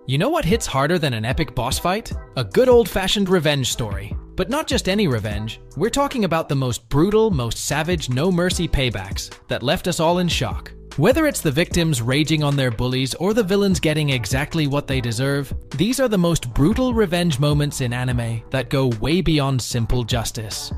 You know what hits harder than an epic boss fight? A good old-fashioned revenge story. But not just any revenge. We're talking about the most brutal, most savage, no-mercy paybacks that left us all in shock. Whether it's the victims raging on their bullies or the villains getting exactly what they deserve, these are the most brutal revenge moments in anime that go way beyond simple justice.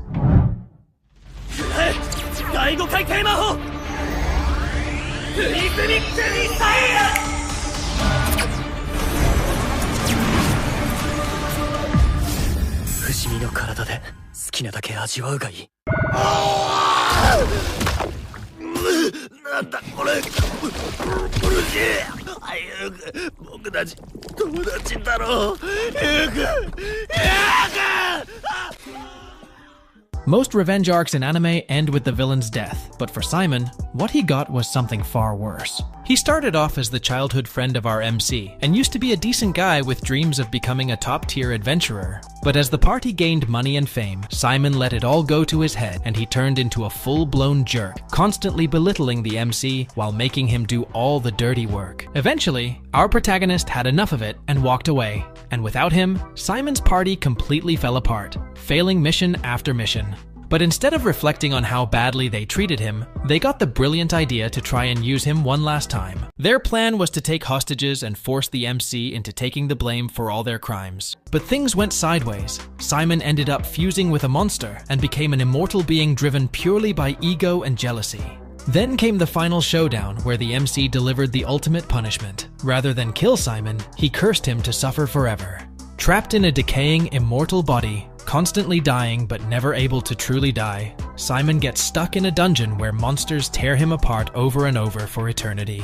Most revenge arcs in anime end with the villain's death, but for Simon, what he got was something far worse. He started off as the childhood friend of our MC, and used to be a decent guy with dreams of becoming a top-tier adventurer. But as the party gained money and fame, Simon let it all go to his head, and he turned into a full-blown jerk, constantly belittling the MC while making him do all the dirty work. Eventually, our protagonist had enough of it and walked away, and without him, Simon's party completely fell apart, failing mission after mission. But instead of reflecting on how badly they treated him, they got the brilliant idea to try and use him one last time. Their plan was to take hostages and force the MC into taking the blame for all their crimes. But things went sideways. Simon ended up fusing with a monster and became an immortal being driven purely by ego and jealousy. Then came the final showdown where the MC delivered the ultimate punishment. Rather than kill Simon, he cursed him to suffer forever. Trapped in a decaying, immortal body, constantly dying but never able to truly die, Simon gets stuck in a dungeon where monsters tear him apart over and over for eternity.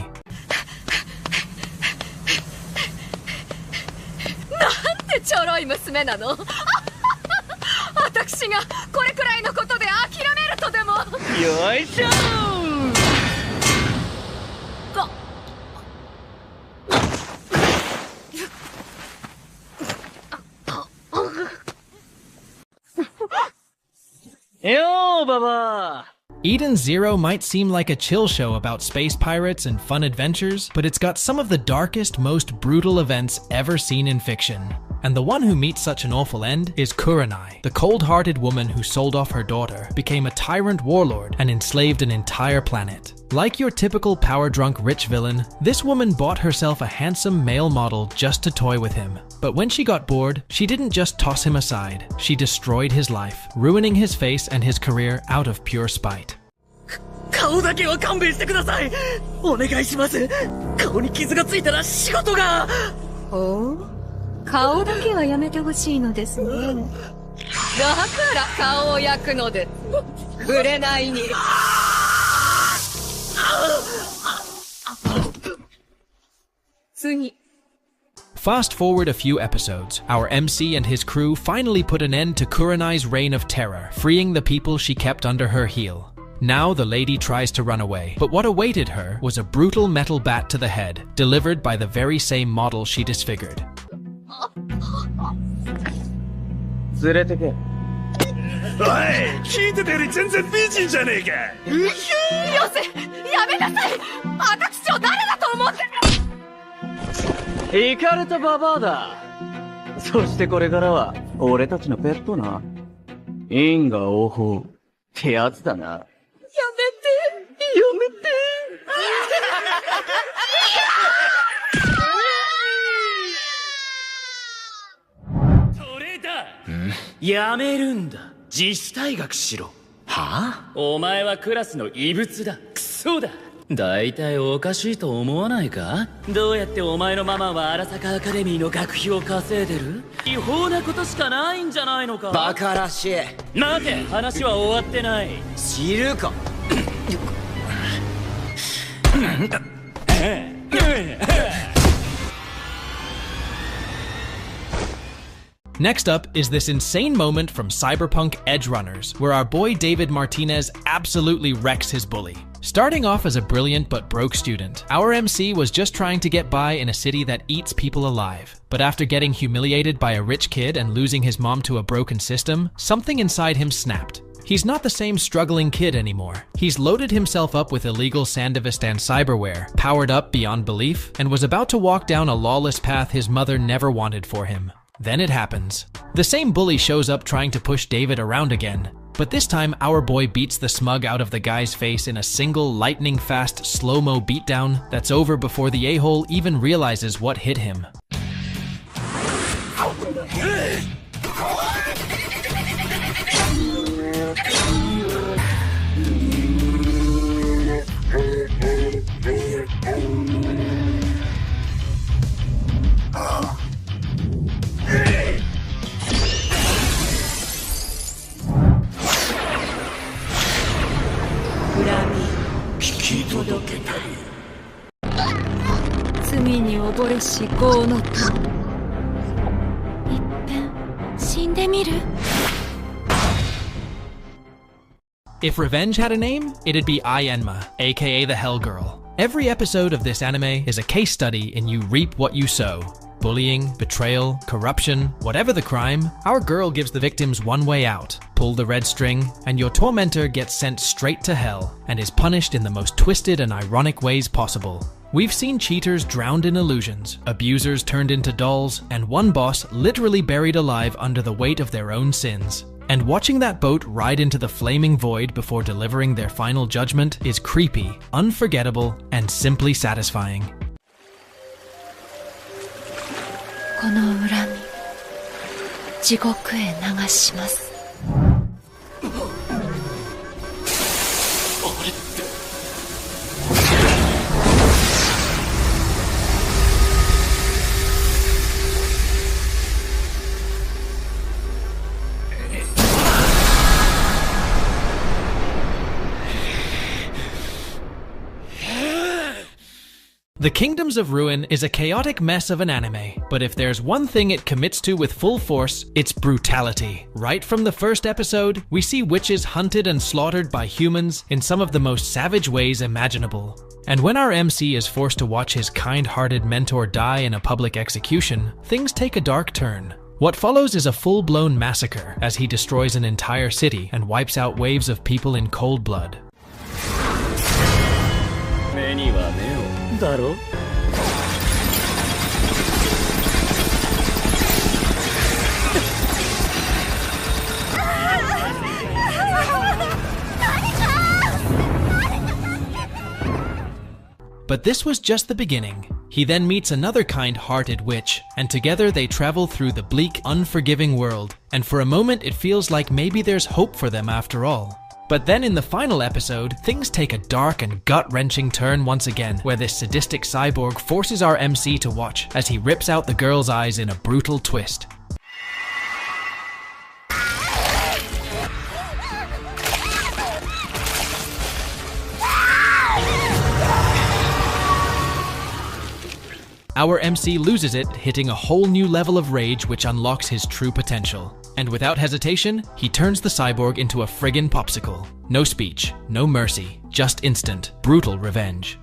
Yo, Baba! Eden Zero might seem like a chill show about space pirates and fun adventures, but it's got some of the darkest, most brutal events ever seen in fiction. And the one who meets such an awful end is Kurenai, the cold-hearted woman who sold off her daughter, became a tyrant warlord, and enslaved an entire planet. Like your typical power-drunk rich villain, this woman bought herself a handsome male model just to toy with him. But when she got bored, she didn't just toss him aside, she destroyed his life, ruining his face and his career out of pure spite. 顔だけは勘弁してください。お願いします。顔に傷がついたら仕事が。おう、顔だけはやめてほしいのですね。だから顔を焼くので、紅に。次。 Fast forward a few episodes, our MC and his crew finally put an end to Kurenai's reign of terror, freeing the people she kept under her heel. Now the lady tries to run away, but what awaited her was a brutal metal bat to the head, delivered by the very same model she disfigured. 連れてけ。おい、聞いてたより全然美人じゃねえか。よせ、やめなさい。私を誰だと思ってる。イカれたババアだ。そしてこれからは俺たちのペットな。因果応報ってやつだな。やめて、やめて。それだ。やめるんだ。自主退学しろ。はあ？お前はクラスの異物だ。クソだ。大体おかしいと思わないか？どうやってお前のママは荒坂アカデミーの学費を稼いでる？違法なことしかないんじゃないのか？バカらしい。待て、話は終わってない。知るか。Next up is this insane moment from Cyberpunk Edge Runners, where our boy David Martinez absolutely wrecks his bully. Starting off as a brilliant but broke student, our MC was just trying to get by in a city that eats people alive. But after getting humiliated by a rich kid and losing his mom to a broken system, something inside him snapped. He's not the same struggling kid anymore. He's loaded himself up with illegal Sandivist and cyberware, powered up beyond belief, and was about to walk down a lawless path his mother never wanted for him. Then it happens. The same bully shows up trying to push David around again, but this time our boy beats the smug out of the guy's face in a single lightning-fast slow-mo beatdown that's over before the a-hole even realizes what hit him. If revenge had a name, it'd be Enma, aka the Hell Girl. Every episode of this anime is a case study in you reap what you sow. Bullying, betrayal, corruption, whatever the crime, our girl gives the victims one way out. Pull the red string, and your tormentor gets sent straight to hell, and is punished in the most twisted and ironic ways possible. We've seen cheaters drowned in illusions, abusers turned into dolls, and one boss literally buried alive under the weight of their own sins. And watching that boat ride into the flaming void before delivering their final judgment is creepy, unforgettable, and simply satisfying. この恨み、地獄へ流します。 The Kingdoms of Ruin is a chaotic mess of an anime, but if there's one thing it commits to with full force, it's brutality. Right from the first episode, we see witches hunted and slaughtered by humans in some of the most savage ways imaginable. And when our MC is forced to watch his kind-hearted mentor die in a public execution, things take a dark turn. What follows is a full-blown massacre as he destroys an entire city and wipes out waves of people in cold blood. 目には目をだろ But this was just the beginning. He then meets another kind-hearted witch, and together they travel through the bleak, unforgiving world, and for a moment it feels like maybe there's hope for them after all. But then in the final episode, things take a dark and gut-wrenching turn once again, where this sadistic cyborg forces our MC to watch as he rips out the girl's eyes in a brutal twist. Our MC loses it, hitting a whole new level of rage which unlocks his true potential. And without hesitation, he turns the cyborg into a friggin' popsicle. No speech, no mercy, just instant, brutal revenge.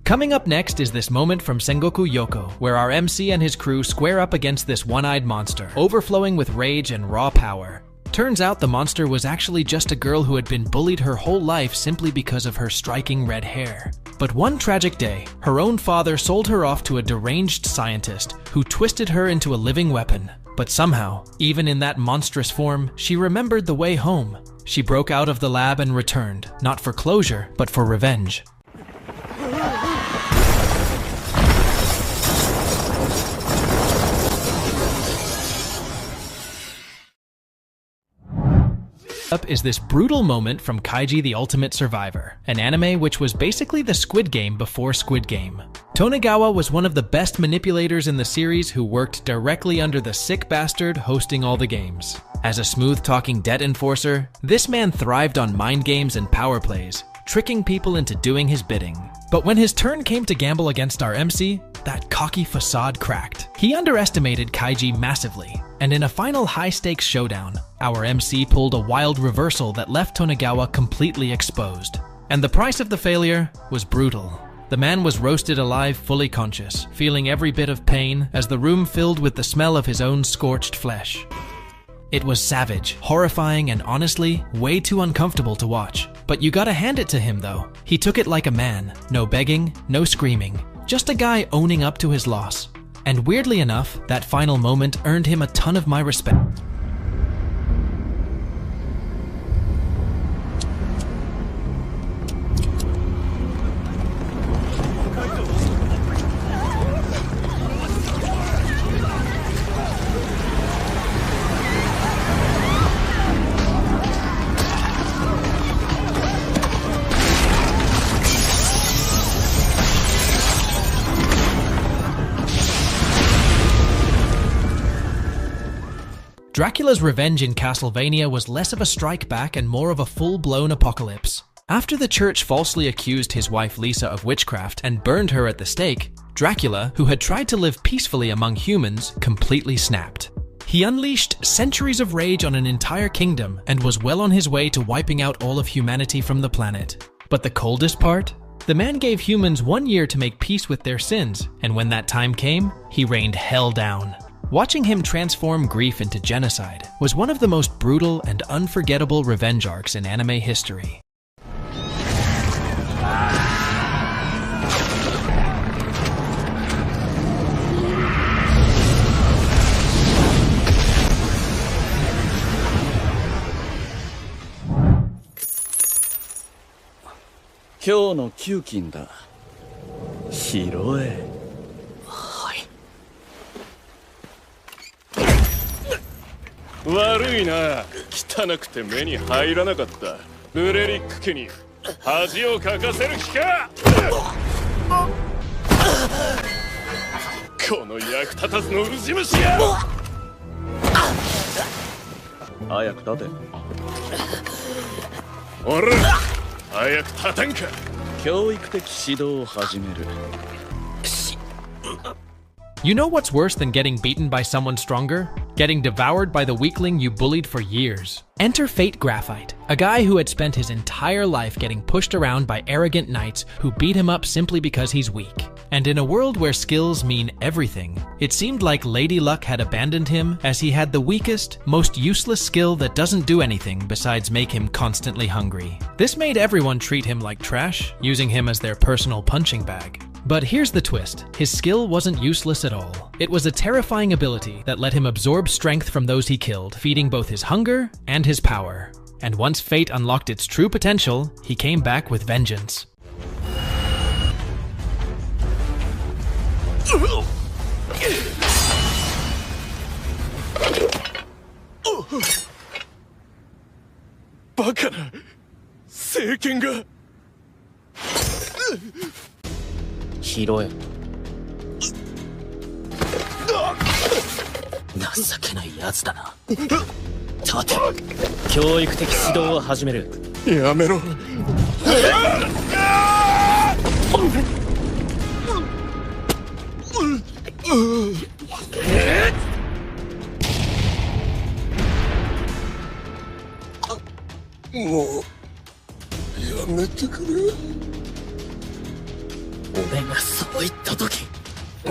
Coming up next is this moment from Sengoku Yoko, where our MC and his crew square up against this one-eyed monster, overflowing with rage and raw power. Turns out the monster was actually just a girl who had been bullied her whole life simply because of her striking red hair. But one tragic day, her own father sold her off to a deranged scientist who twisted her into a living weapon. But somehow, even in that monstrous form, she remembered the way home. She broke out of the lab and returned, not for closure, but for revenge. Up is this brutal moment from Kaiji the Ultimate Survivor, an anime which was basically the Squid Game before Squid Game. Tonegawa was one of the best manipulators in the series who worked directly under the sick bastard hosting all the games. As a smooth-talking debt enforcer, this man thrived on mind games and power plays, tricking people into doing his bidding. But when his turn came to gamble against our MC, that cocky facade cracked. He underestimated Kaiji massively, and in a final high-stakes showdown, our MC pulled a wild reversal that left Tonegawa completely exposed. And the price of the failure was brutal. The man was roasted alive, fully conscious, feeling every bit of pain as the room filled with the smell of his own scorched flesh. It was savage, horrifying, and honestly, way too uncomfortable to watch. But you gotta hand it to him though. He took it like a man. No begging, no screaming. Just a guy owning up to his loss. And weirdly enough, that final moment earned him a ton of my respect. Dracula's revenge in Castlevania was less of a strike back and more of a full-blown apocalypse. After the church falsely accused his wife Lisa of witchcraft and burned her at the stake, Dracula, who had tried to live peacefully among humans, completely snapped. He unleashed centuries of rage on an entire kingdom and was well on his way to wiping out all of humanity from the planet. But the coldest part? The man gave humans 1 year to make peace with their sins, and when that time came, he rained hell down. Watching him transform grief into genocide was one of the most brutal and unforgettable revenge arcs in anime history. Kyou no Kyukin da. Hiroi. 悪いな、汚くて目に入らなかった。ブレリック家に恥をかかせる気か。この役立たずのウジ虫や。早く立て。おら、早く立たんか。教育的指導を始める。You know what's worse than getting beaten by someone stronger? Getting devoured by the weakling you bullied for years. Enter Fate Graphite, a guy who had spent his entire life getting pushed around by arrogant knights who beat him up simply because he's weak. And in a world where skills mean everything, it seemed like Lady Luck had abandoned him as he had the weakest, most useless skill that doesn't do anything besides make him constantly hungry. This made everyone treat him like trash, using him as their personal punching bag. But here's the twist. His skill wasn't useless at all. It was a terrifying ability that let him absorb strength from those he killed, feeding both his hunger and his power. And once Fate unlocked its true potential, he came back with vengeance. Bakana! 聖剣が拾え。情けないやつだな。立て。教育的指導を始める。やめろ。もうやめてくれ。俺がそう言った時、お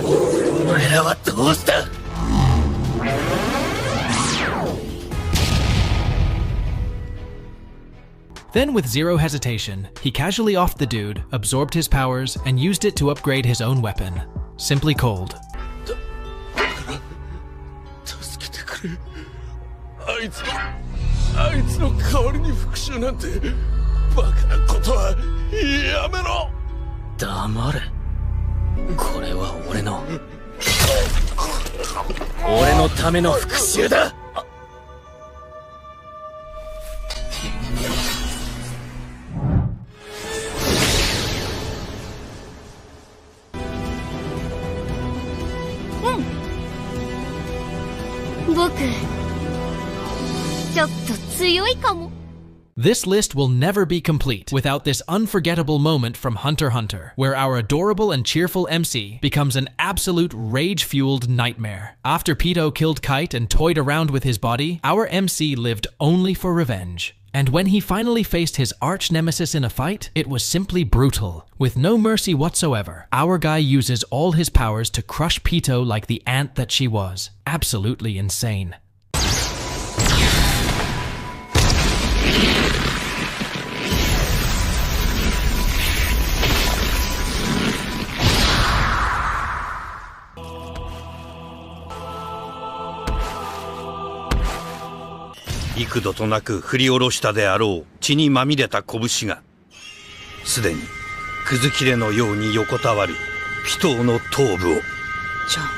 前らはどうした？ Then, with zero hesitation, he casually offed the dude, absorbed his powers, and used it to upgrade his own weapon. Simply cold. 助けてくれ。あいつの代わりに復讐なんてバカなことはやめろ。黙れ。これは俺のための復讐だ。僕ちょっと強いかも。This list will never be complete without this unforgettable moment from Hunter x Hunter, where our adorable and cheerful MC becomes an absolute rage-fueled nightmare. After Pito killed Kite and toyed around with his body, our MC lived only for revenge. And when he finally faced his arch-nemesis in a fight, it was simply brutal. With no mercy whatsoever, our guy uses all his powers to crush Pito like the ant that she was. Absolutely insane.幾度となく振り下ろしたであろう血にまみれた拳がすでにくず切れのように横たわるピトーの頭部をじゃん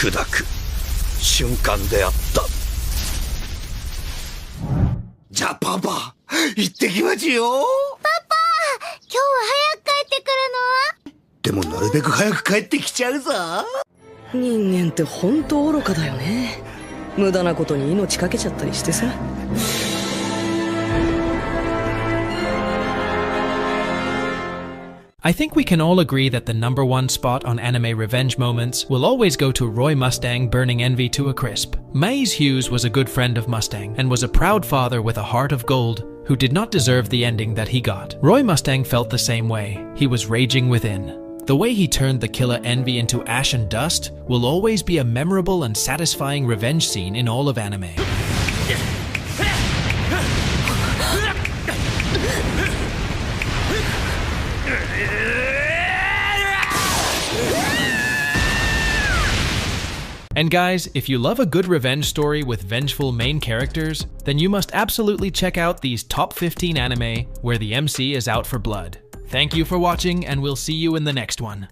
けん砕く瞬間であった。じゃあパパ行ってきますよ。パパ、今日は早く帰ってくるの？でもなるべく早く帰ってきちゃうぞ。人間って本当愚かだよね。無駄なことに命かけちゃったりしてさ。I think we can all agree that the #1 spot on anime revenge moments will always go to Roy Mustang burning Envy to a crisp. Maze Hughes was a good friend of Mustang and was a proud father with a heart of gold who did not deserve the ending that he got. Roy Mustang felt the same way. He was raging within. The way he turned the killer Envy into ash and dust will always be a memorable and satisfying revenge scene in all of anime. And guys, if you love a good revenge story with vengeful main characters, then you must absolutely check out these top 15 anime where the MC is out for blood. Thank you for watching, and we'll see you in the next one.